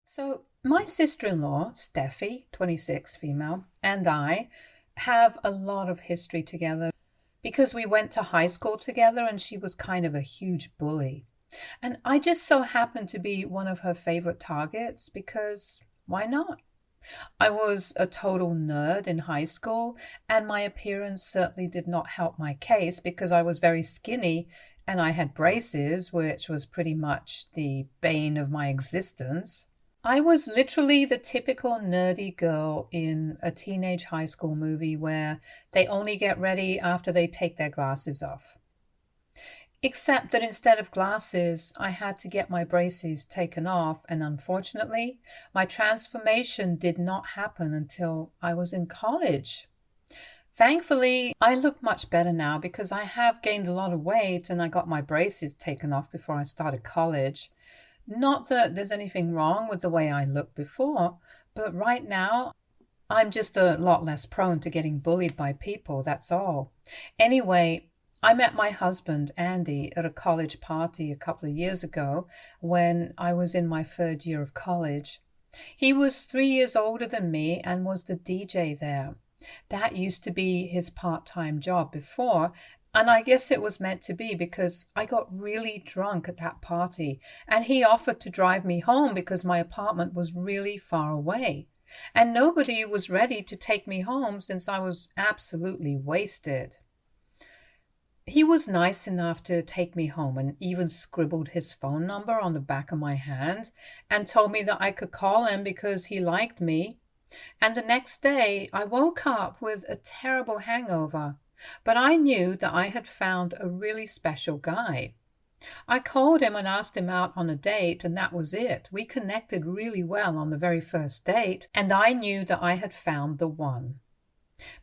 So, my sister-in-law, Steffi, 26, female, and I have a lot of history together because we went to high school together and she was kind of a huge bully. And I just so happened to be one of her favorite targets because why not? I was a total nerd in high school, and my appearance certainly did not help my case because I was very skinny and I had braces, which was pretty much the bane of my existence. I was literally the typical nerdy girl in a teenage high school movie where they only get ready after they take their glasses off. Except that instead of glasses, I had to get my braces taken off, and unfortunately, my transformation did not happen until I was in college. Thankfully, I look much better now because I have gained a lot of weight and I got my braces taken off before I started college. Not that there's anything wrong with the way I looked before, but right now I'm just a lot less prone to getting bullied by people, that's all. Anyway, I met my husband, Andy, at a college party a couple of years ago when I was in my third year of college. He was 3 years older than me and was the DJ there. That used to be his part-time job before, and I guess it was meant to be because I got really drunk at that party, and he offered to drive me home because my apartment was really far away. And nobody was ready to take me home since I was absolutely wasted. He was nice enough to take me home and even scribbled his phone number on the back of my hand and told me that I could call him because he liked me. And the next day I woke up with a terrible hangover, but I knew that I had found a really special guy. I called him and asked him out on a date, and that was it. We connected really well on the very first date, and I knew that I had found the one.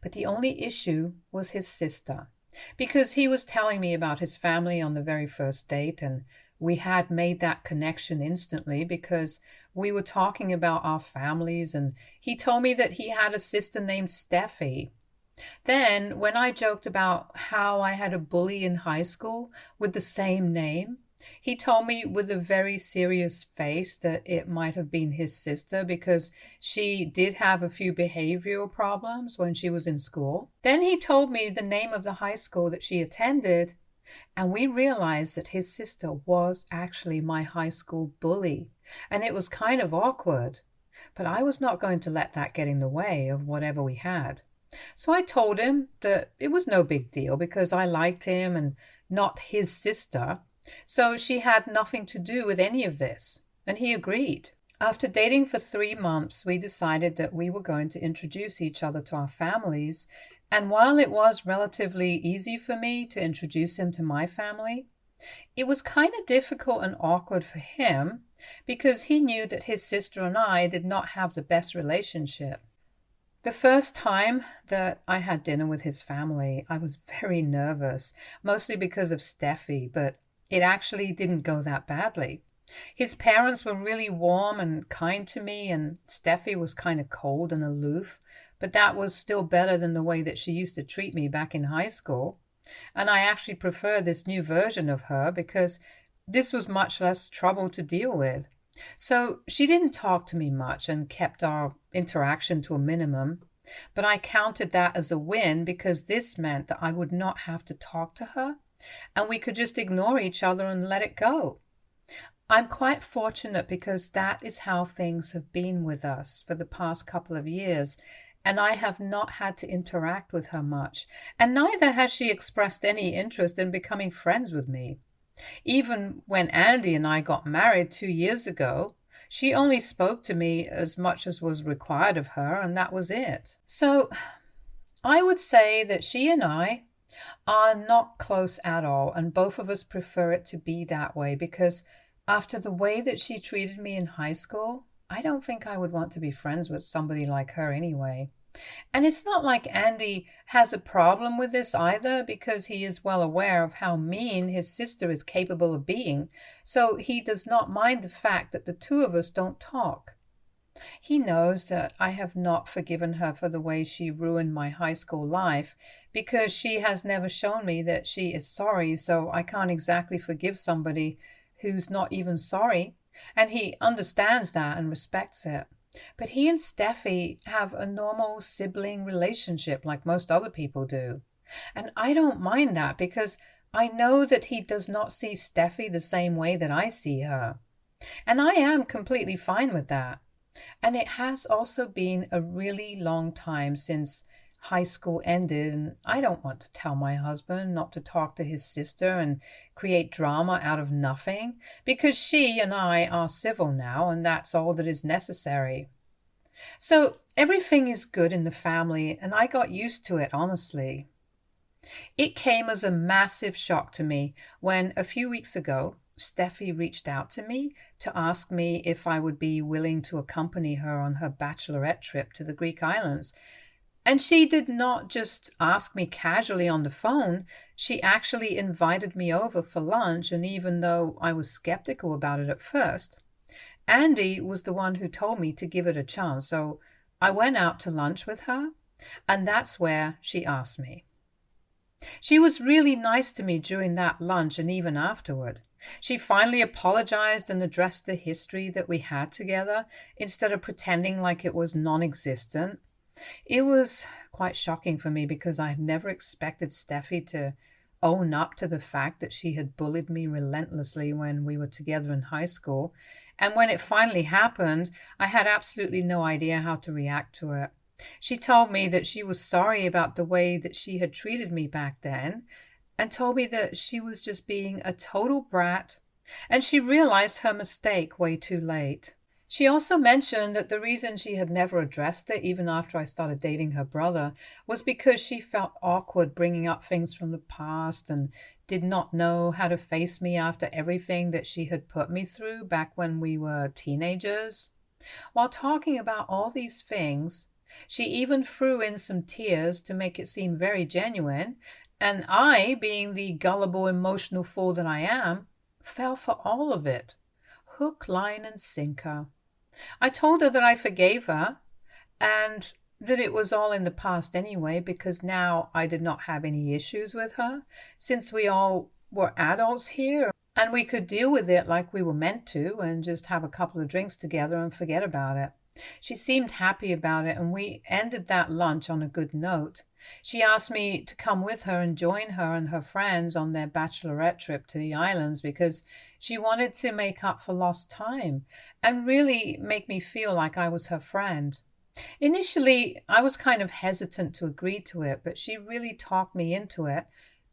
But the only issue was his sister, because he was telling me about his family on the very first date, and we had made that connection instantly because we were talking about our families, and he told me that he had a sister named Steffi. Then, when I joked about how I had a bully in high school with the same name, he told me with a very serious face that it might have been his sister because she did have a few behavioral problems when she was in school. Then he told me the name of the high school that she attended, and we realized that his sister was actually my high school bully, and it was kind of awkward. But I was not going to let that get in the way of whatever we had. So I told him that it was no big deal because I liked him and not his sister. So she had nothing to do with any of this. And he agreed. After dating for 3 months, we decided that we were going to introduce each other to our families. And while it was relatively easy for me to introduce him to my family, it was kind of difficult and awkward for him because he knew that his sister and I did not have the best relationship. The first time that I had dinner with his family, I was very nervous, mostly because of Steffi, but it actually didn't go that badly. His parents were really warm and kind to me, and Steffi was kind of cold and aloof, but that was still better than the way that she used to treat me back in high school. And I actually prefer this new version of her because this was much less trouble to deal with. So she didn't talk to me much and kept our interaction to a minimum, but I counted that as a win because this meant that I would not have to talk to her and we could just ignore each other and let it go. I'm quite fortunate because that is how things have been with us for the past couple of years, and I have not had to interact with her much, and neither has she expressed any interest in becoming friends with me. Even when Andy and I got married 2 years ago, she only spoke to me as much as was required of her, and that was it. So I would say that she and I are not close at all, and both of us prefer it to be that way because after the way that she treated me in high school, I don't think I would want to be friends with somebody like her anyway. And it's not like Andy has a problem with this either, because he is well aware of how mean his sister is capable of being, so he does not mind the fact that the two of us don't talk. He knows that I have not forgiven her for the way she ruined my high school life, because she has never shown me that she is sorry, so I can't exactly forgive somebody who's not even sorry. And he understands that and respects it. But he and Steffi have a normal sibling relationship like most other people do. And I don't mind that because I know that he does not see Steffi the same way that I see her. And I am completely fine with that. And it has also been a really long time since high school ended, and I don't want to tell my husband not to talk to his sister and create drama out of nothing, because she and I are civil now, and that's all that is necessary. So everything is good in the family, and I got used to it, honestly. It came as a massive shock to me when a few weeks ago, Steffi reached out to me to ask me if I would be willing to accompany her on her Bachelorette trip to the Greek islands. And she did not just ask me casually on the phone, she actually invited me over for lunch, and even though I was skeptical about it at first, Andy was the one who told me to give it a chance, so I went out to lunch with her, and that's where she asked me. She was really nice to me during that lunch and even afterward. She finally apologized and addressed the history that we had together instead of pretending like it was non-existent. It was quite shocking for me because I had never expected Steffi to own up to the fact that she had bullied me relentlessly when we were together in high school. And when it finally happened, I had absolutely no idea how to react to it. She told me that she was sorry about the way that she had treated me back then and told me that she was just being a total brat and she realized her mistake way too late. She also mentioned that the reason she had never addressed it, even after I started dating her brother, was because she felt awkward bringing up things from the past and did not know how to face me after everything that she had put me through back when we were teenagers. While talking about all these things, she even threw in some tears to make it seem very genuine, and I, being the gullible, emotional fool that I am, fell for all of it. Hook, line, and sinker. I told her that I forgave her and that it was all in the past anyway because now I did not have any issues with her since we all were adults here and we could deal with it like we were meant to and just have a couple of drinks together and forget about it. She seemed happy about it and we ended that lunch on a good note. She asked me to come with her and join her and her friends on their bachelorette trip to the islands because she wanted to make up for lost time and really make me feel like I was her friend. Initially, I was kind of hesitant to agree to it, but she really talked me into it.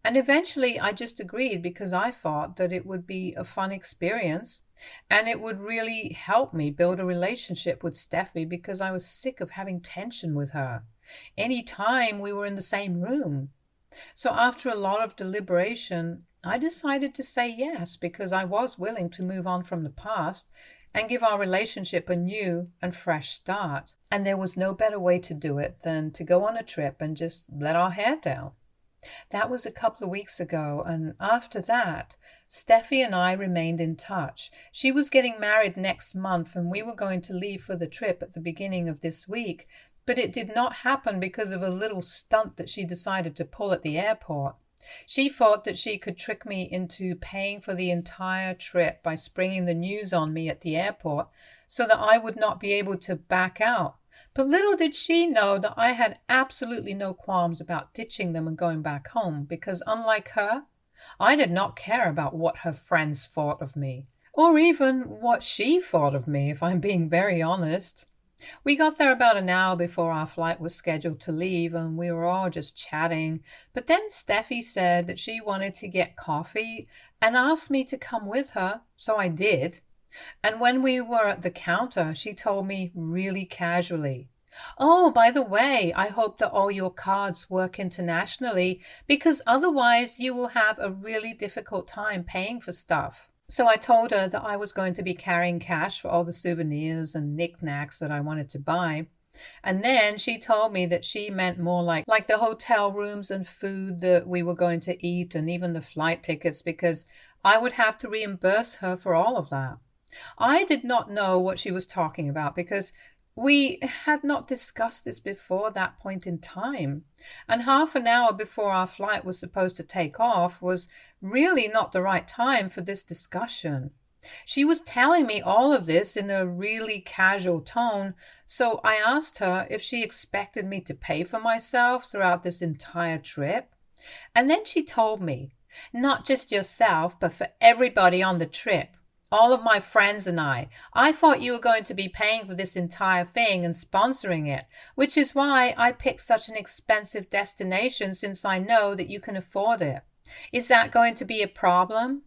And eventually, I just agreed because I thought that it would be a fun experience and it would really help me build a relationship with Steffi because I was sick of having tension with her any time we were in the same room. So after a lot of deliberation, I decided to say yes because I was willing to move on from the past and give our relationship a new and fresh start. And there was no better way to do it than to go on a trip and just let our hair down. That was a couple of weeks ago, and after that, Steffi and I remained in touch. She was getting married next month, and we were going to leave for the trip at the beginning of this week, but it did not happen because of a little stunt that she decided to pull at the airport. She thought that she could trick me into paying for the entire trip by springing the news on me at the airport so that I would not be able to back out. But little did she know that I had absolutely no qualms about ditching them and going back home because, unlike her, I did not care about what her friends thought of me, or even what she thought of me, if I'm being very honest. We got there about an hour before our flight was scheduled to leave, and we were all just chatting. But then Steffi said that she wanted to get coffee and asked me to come with her, so I did. And when we were at the counter, she told me really casually, "Oh, by the way, I hope that all your cards work internationally because otherwise you will have a really difficult time paying for stuff." So I told her that I was going to be carrying cash for all the souvenirs and knickknacks that I wanted to buy. And then she told me that she meant more like the hotel rooms and food that we were going to eat and even the flight tickets because I would have to reimburse her for all of that. I did not know what she was talking about because we had not discussed this before that point in time. And half an hour before our flight was supposed to take off was really not the right time for this discussion. She was telling me all of this in a really casual tone, so I asked her if she expected me to pay for myself throughout this entire trip. And then she told me, not just yourself, but for everybody on the trip. All of my friends and I. I thought you were going to be paying for this entire thing and sponsoring it, which is why I picked such an expensive destination since I know that you can afford it. Is that going to be a problem?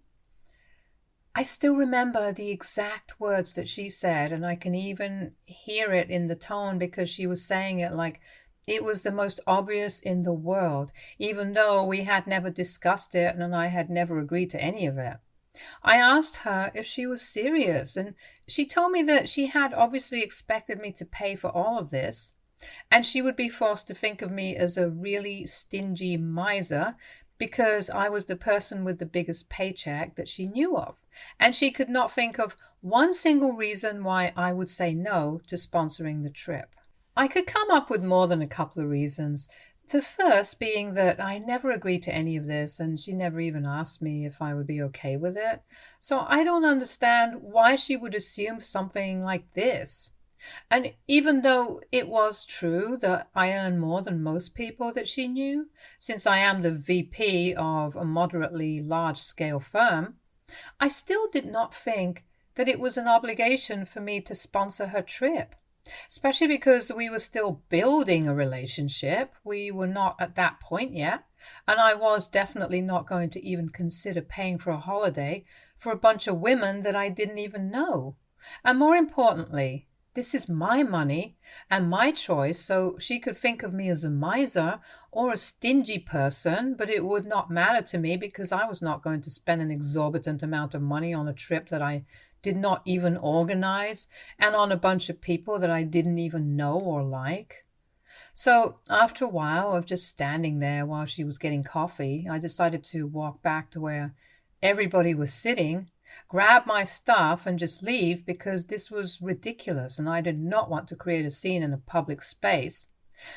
I still remember the exact words that she said, and I can even hear it in the tone because she was saying it like it was the most obvious in the world, even though we had never discussed it and I had never agreed to any of it. I asked her if she was serious, and she told me that she had obviously expected me to pay for all of this, and she would be forced to think of me as a really stingy miser because I was the person with the biggest paycheck that she knew of, and she could not think of one single reason why I would say no to sponsoring the trip. I could come up with more than a couple of reasons. The first being that I never agreed to any of this, and she never even asked me if I would be okay with it. So I don't understand why she would assume something like this. And even though it was true that I earn more than most people that she knew, since I am the VP of a moderately large-scale firm, I still did not think that it was an obligation for me to sponsor her trip, especially because we were still building a relationship. We were not at that point yet, and I was definitely not going to even consider paying for a holiday for a bunch of women that I didn't even know. And more importantly, this is my money and my choice, so she could think of me as a miser or a stingy person, but it would not matter to me because I was not going to spend an exorbitant amount of money on a trip that I did not even organize and on a bunch of people that I didn't even know or like. So after a while of just standing there while she was getting coffee, I decided to walk back to where everybody was sitting, grab my stuff, and just leave because this was ridiculous and I did not want to create a scene in a public space.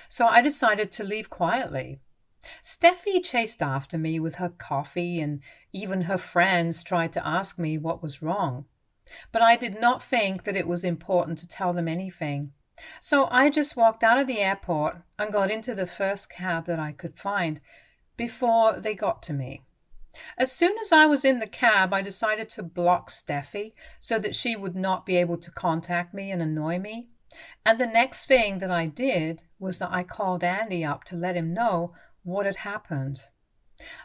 So I decided to leave quietly. Steffi chased after me with her coffee, and even her friends tried to ask me what was wrong. But I did not think that it was important to tell them anything. So I just walked out of the airport and got into the first cab that I could find before they got to me. As soon as I was in the cab, I decided to block Steffi so that she would not be able to contact me and annoy me. And the next thing that I did was that I called Andy up to let him know what had happened.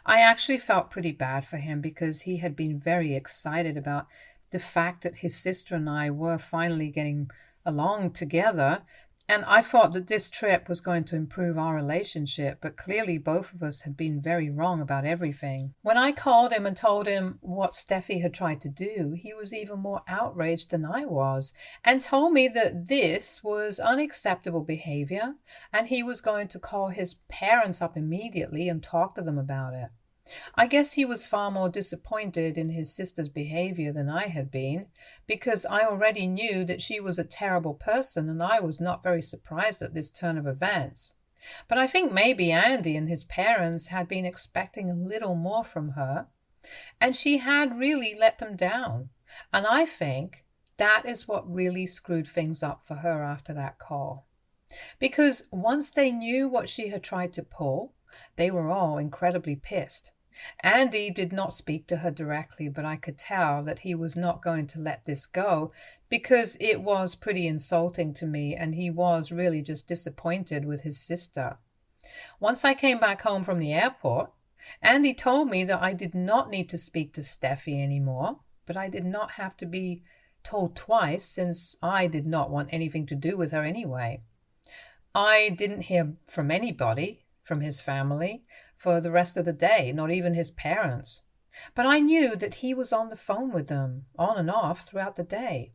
I actually felt pretty bad for him because he had been very excited about the fact that his sister and I were finally getting along together, and I thought that this trip was going to improve our relationship, but clearly both of us had been very wrong about everything. When I called him and told him what Steffi had tried to do, he was even more outraged than I was and told me that this was unacceptable behavior and he was going to call his parents up immediately and talk to them about it. I guess he was far more disappointed in his sister's behavior than I had been, because I already knew that she was a terrible person and I was not very surprised at this turn of events. But I think maybe Andy and his parents had been expecting a little more from her, and she had really let them down. And I think that is what really screwed things up for her after that call. Because once they knew what she had tried to pull, they were all incredibly pissed. Andy did not speak to her directly, but I could tell that he was not going to let this go because it was pretty insulting to me and he was really just disappointed with his sister. Once I came back home from the airport, Andy told me that I did not need to speak to Steffi anymore, but I did not have to be told twice since I did not want anything to do with her anyway. I didn't hear from anybody from his family for the rest of the day, not even his parents. But I knew that he was on the phone with them, on and off throughout the day.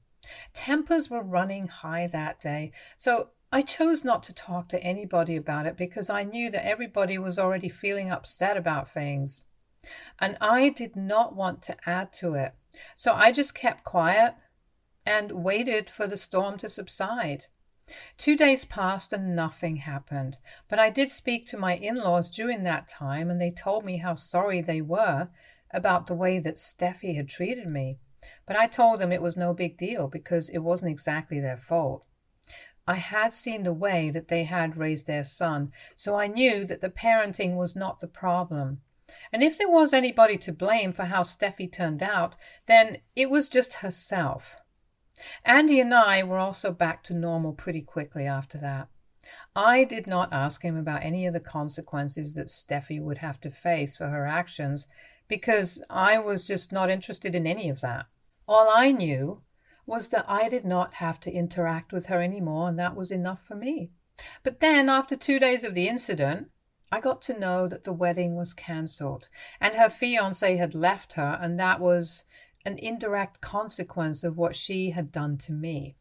Tempers were running high that day, so I chose not to talk to anybody about it because I knew that everybody was already feeling upset about things. And I did not want to add to it, so I just kept quiet and waited for the storm to subside. 2 days passed and nothing happened, but I did speak to my in-laws during that time and they told me how sorry they were about the way that Steffi had treated me. But I told them it was no big deal because it wasn't exactly their fault. I had seen the way that they had raised their son, so I knew that the parenting was not the problem. And if there was anybody to blame for how Steffi turned out, then it was just herself. Andy and I were also back to normal pretty quickly after that. I did not ask him about any of the consequences that Steffi would have to face for her actions because I was just not interested in any of that. All I knew was that I did not have to interact with her anymore, and that was enough for me. But then, after 2 days of the incident, I got to know that the wedding was cancelled, and her fiancé had left her, and that was an indirect consequence of what she had done to me.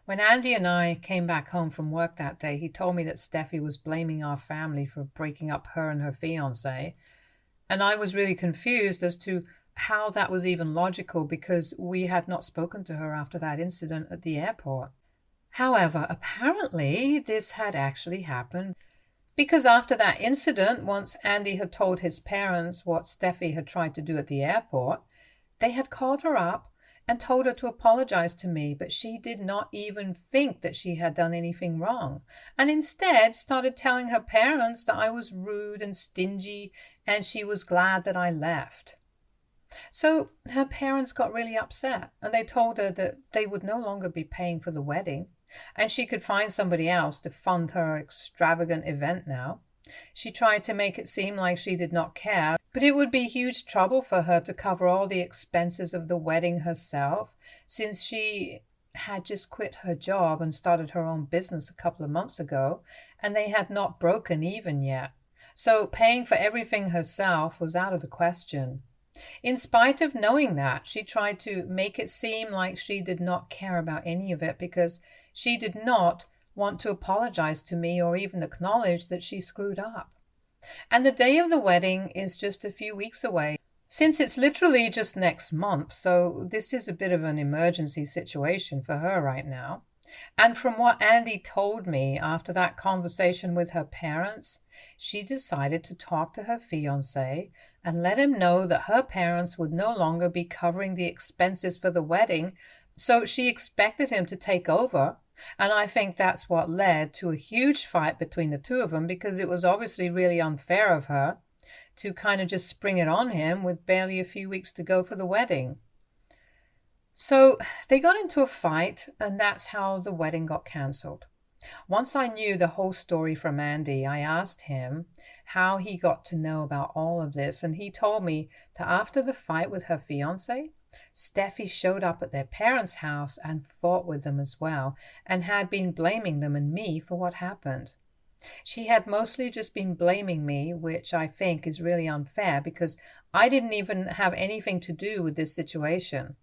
When Andy and I came back home from work that day, he told me that Steffi was blaming our family for breaking up her and her fiancé, and I was really confused as to how that was even logical because we had not spoken to her after that incident at the airport. However, apparently this had actually happened because after that incident, once Andy had told his parents what Steffi had tried to do at the airport, they had called her up and told her to apologize to me, but she did not even think that she had done anything wrong, and instead started telling her parents that I was rude and stingy and she was glad that I left. So her parents got really upset, and they told her that they would no longer be paying for the wedding, and she could find somebody else to fund her extravagant event now. She tried to make it seem like she did not care, but it would be huge trouble for her to cover all the expenses of the wedding herself, since she had just quit her job and started her own business a couple of months ago, and they had not broken even yet. So paying for everything herself was out of the question. In spite of knowing that, she tried to make it seem like she did not care about any of it because she did not want to apologize to me or even acknowledge that she screwed up. And the day of the wedding is just a few weeks away, since it's literally just next month, so this is a bit of an emergency situation for her right now. And from what Andy told me after that conversation with her parents, she decided to talk to her fiancé and let him know that her parents would no longer be covering the expenses for the wedding, so she expected him to take over. And I think that's what led to a huge fight between the two of them, because it was obviously really unfair of her to kind of just spring it on him with barely a few weeks to go for the wedding. So they got into a fight, and that's how the wedding got cancelled. Once I knew the whole story from Andy, I asked him how he got to know about all of this, and he told me that after the fight with her fiancé, Steffi showed up at their parents' house and fought with them as well, and had been blaming them and me for what happened. She had mostly just been blaming me, which I think is really unfair because I didn't even have anything to do with this situation.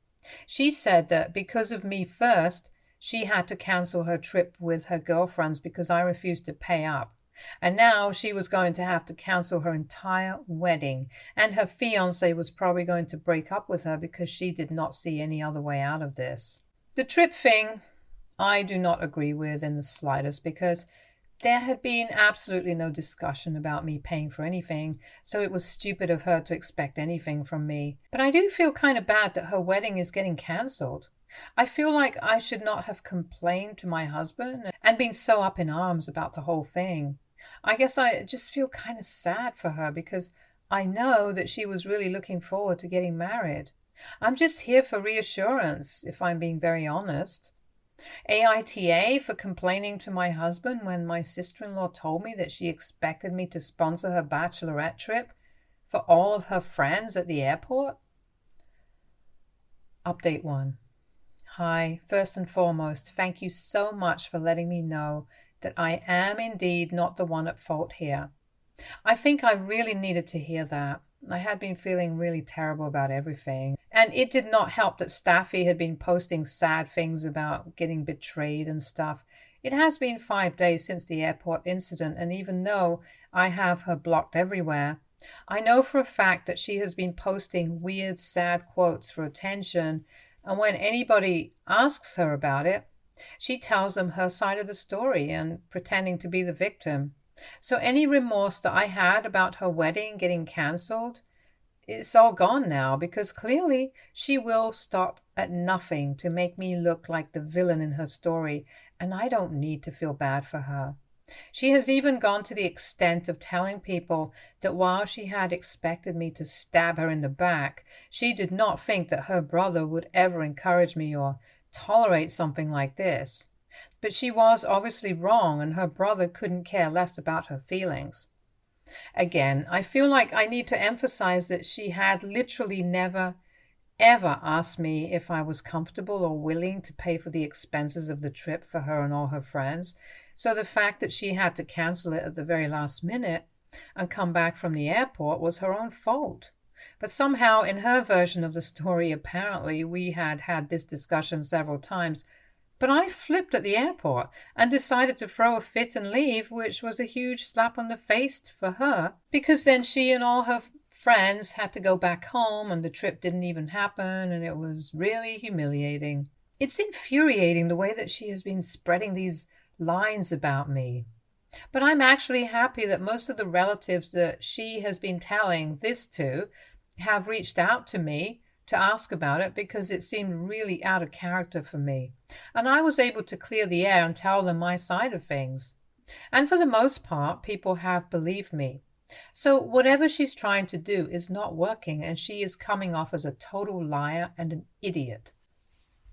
She said that because of me first, she had to cancel her trip with her girlfriends because I refused to pay up. And now she was going to have to cancel her entire wedding, and her fiancé was probably going to break up with her because she did not see any other way out of this. The trip thing, I do not agree with in the slightest because there had been absolutely no discussion about me paying for anything, so it was stupid of her to expect anything from me. But I do feel kind of bad that her wedding is getting cancelled. I feel like I should not have complained to my husband and been so up in arms about the whole thing. I guess I just feel kind of sad for her because I know that she was really looking forward to getting married. I'm just here for reassurance, if I'm being very honest. AITA for complaining to my husband when my sister-in-law told me that she expected me to sponsor her bachelorette trip for all of her friends at the airport. Update 1. Hi, first and foremost, thank you so much for letting me know that I am indeed not the one at fault here. I think I really needed to hear that. I had been feeling really terrible about everything. And it did not help that Staffy had been posting sad things about getting betrayed and stuff. It has been 5 days since the airport incident, and even though I have her blocked everywhere, I know for a fact that she has been posting weird, sad quotes for attention, and when anybody asks her about it, she tells them her side of the story and pretending to be the victim. So any remorse that I had about her wedding getting cancelled it's all gone now because clearly she will stop at nothing to make me look like the villain in her story, and I don't need to feel bad for her. She has even gone to the extent of telling people that while she had expected me to stab her in the back, she did not think that her brother would ever encourage me or tolerate something like this. But she was obviously wrong, and her brother couldn't care less about her feelings. Again, I feel like I need to emphasize that she had literally never, ever asked me if I was comfortable or willing to pay for the expenses of the trip for her and all her friends. So the fact that she had to cancel it at the very last minute and come back from the airport was her own fault. But somehow in her version of the story, apparently we had had this discussion several times. But I flipped at the airport and decided to throw a fit and leave, which was a huge slap on the face for her, because then she and all her friends had to go back home and the trip didn't even happen, and it was really humiliating. It's infuriating the way that she has been spreading these lines about me. But I'm actually happy that most of the relatives that she has been telling this to have reached out to me to ask about it because it seemed really out of character for me. And I was able to clear the air and tell them my side of things. And for the most part, people have believed me. So whatever she's trying to do is not working, and she is coming off as a total liar and an idiot.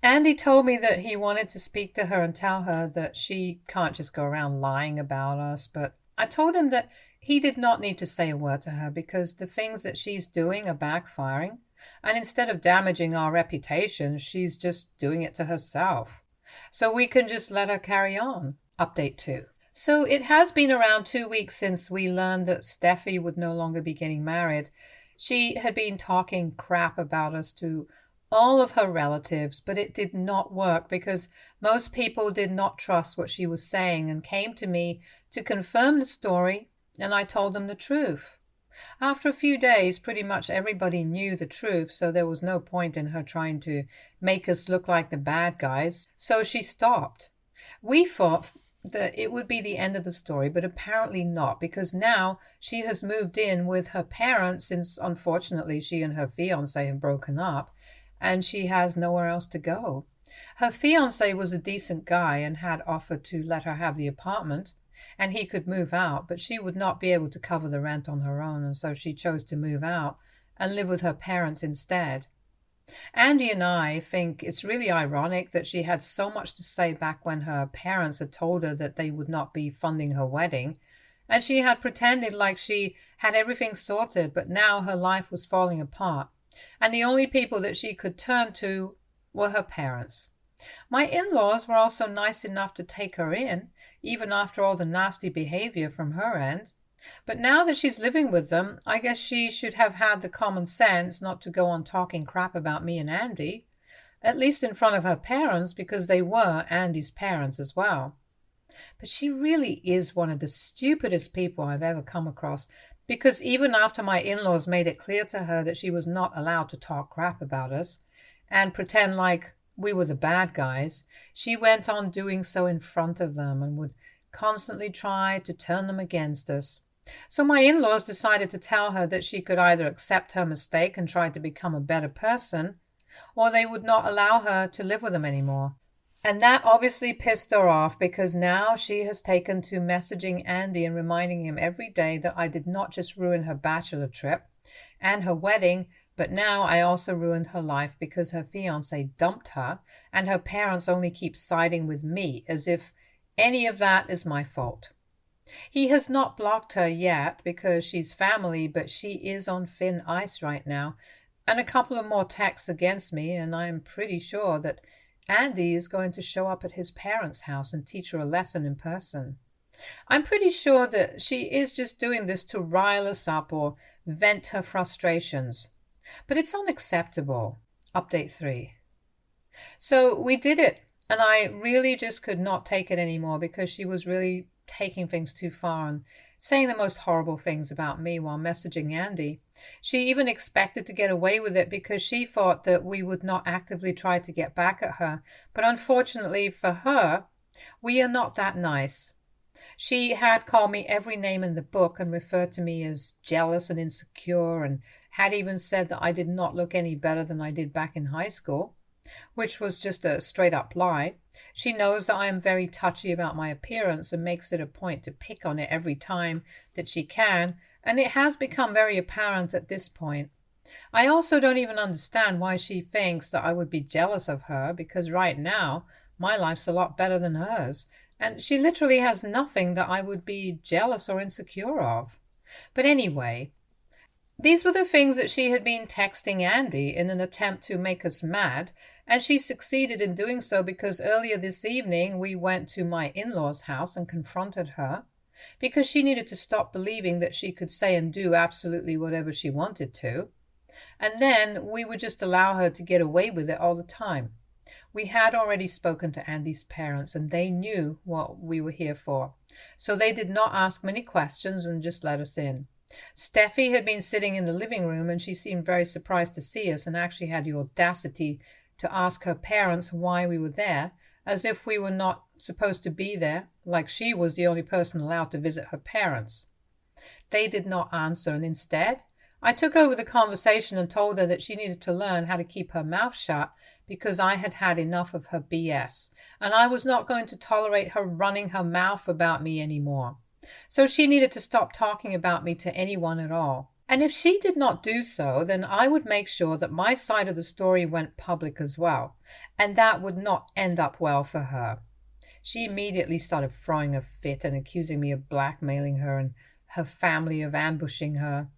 Andy told me that he wanted to speak to her and tell her that she can't just go around lying about us, but I told him that he did not need to say a word to her because the things that she's doing are backfiring, and instead of damaging our reputation, she's just doing it to herself. So we can just let her carry on. Update 2. So it has been around 2 weeks since we learned that Steffi would no longer be getting married. She had been talking crap about us to all of her relatives, but it did not work because most people did not trust what she was saying and came to me to confirm the story, and I told them the truth. After a few days, pretty much everybody knew the truth, so there was no point in her trying to make us look like the bad guys, so she stopped. We thought that it would be the end of the story, but apparently not, because now she has moved in with her parents since, unfortunately, she and her fiancé have broken up, and she has nowhere else to go. Her fiancé was a decent guy and had offered to let her have the apartment, and he could move out, but she would not be able to cover the rent on her own, and so she chose to move out and live with her parents instead. Andy and I think it's really ironic that she had so much to say back when her parents had told her that they would not be funding her wedding, and she had pretended like she had everything sorted, but now her life was falling apart, and the only people that she could turn to were her parents. My in-laws were also nice enough to take her in, even after all the nasty behavior from her end. But now that she's living with them, I guess she should have had the common sense not to go on talking crap about me and Andy, at least in front of her parents, because they were Andy's parents as well. But she really is one of the stupidest people I've ever come across, because even after my in-laws made it clear to her that she was not allowed to talk crap about us and pretend like we were the bad guys, she went on doing so in front of them and would constantly try to turn them against us. So my in-laws decided to tell her that she could either accept her mistake and try to become a better person, or they would not allow her to live with them anymore. And that obviously pissed her off, because now she has taken to messaging Andy and reminding him every day that I did not just ruin her bachelor trip and her wedding, but now I also ruined her life because her fiancé dumped her and her parents only keep siding with me as if any of that is my fault. He has not blocked her yet because she's family, but she is on thin ice right now, and a couple of more texts against me, and I am pretty sure that Andy is going to show up at his parents' house and teach her a lesson in person. I'm pretty sure that she is just doing this to rile us up or vent her frustrations. But it's unacceptable. Update 3. So we did it, and I really just could not take it anymore because she was really taking things too far and saying the most horrible things about me while messaging Andy. She even expected to get away with it because she thought that we would not actively try to get back at her. But unfortunately for her, we are not that nice. She had called me every name in the book and referred to me as jealous and insecure and had even said that I did not look any better than I did back in high school, which was just a straight up lie. She knows that I am very touchy about my appearance and makes it a point to pick on it every time that she can, and it has become very apparent at this point. I also don't even understand why she thinks that I would be jealous of her, because right now my life's a lot better than hers, and she literally has nothing that I would be jealous or insecure of. But anyway, these were the things that she had been texting Andy in an attempt to make us mad, and she succeeded in doing so because earlier this evening we went to my in-laws' house and confronted her, because she needed to stop believing that she could say and do absolutely whatever she wanted to, and then we would just allow her to get away with it all the time. We had already spoken to Andy's parents, and they knew what we were here for, so they did not ask many questions and just let us in. Steffi had been sitting in the living room, and she seemed very surprised to see us and actually had the audacity to ask her parents why we were there, as if we were not supposed to be there, like she was the only person allowed to visit her parents. They did not answer, and instead I took over the conversation and told her that she needed to learn how to keep her mouth shut because I had had enough of her BS, and I was not going to tolerate her running her mouth about me anymore. So she needed to stop talking about me to anyone at all. And if she did not do so, then I would make sure that my side of the story went public as well, and that would not end up well for her. She immediately started throwing a fit and accusing me of blackmailing her and her family of ambushing her.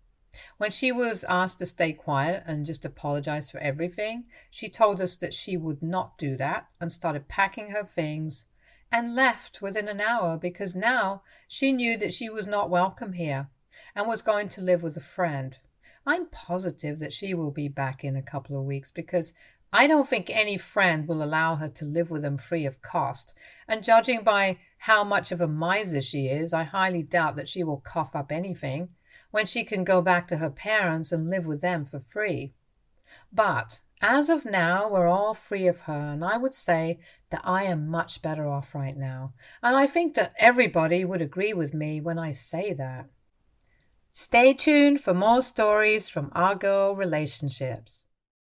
When she was asked to stay quiet and just apologize for everything, she told us that she would not do that and started packing her things and left within an hour because now she knew that she was not welcome here and was going to live with a friend. I'm positive that she will be back in a couple of weeks because I don't think any friend will allow her to live with them free of cost, and judging by how much of a miser she is, I highly doubt that she will cough up anything when she can go back to her parents and live with them for free. But as of now, we're all free of her, and I would say that I am much better off right now, and I think that everybody would agree with me when I say that. Stay tuned for more stories from our girl relationships.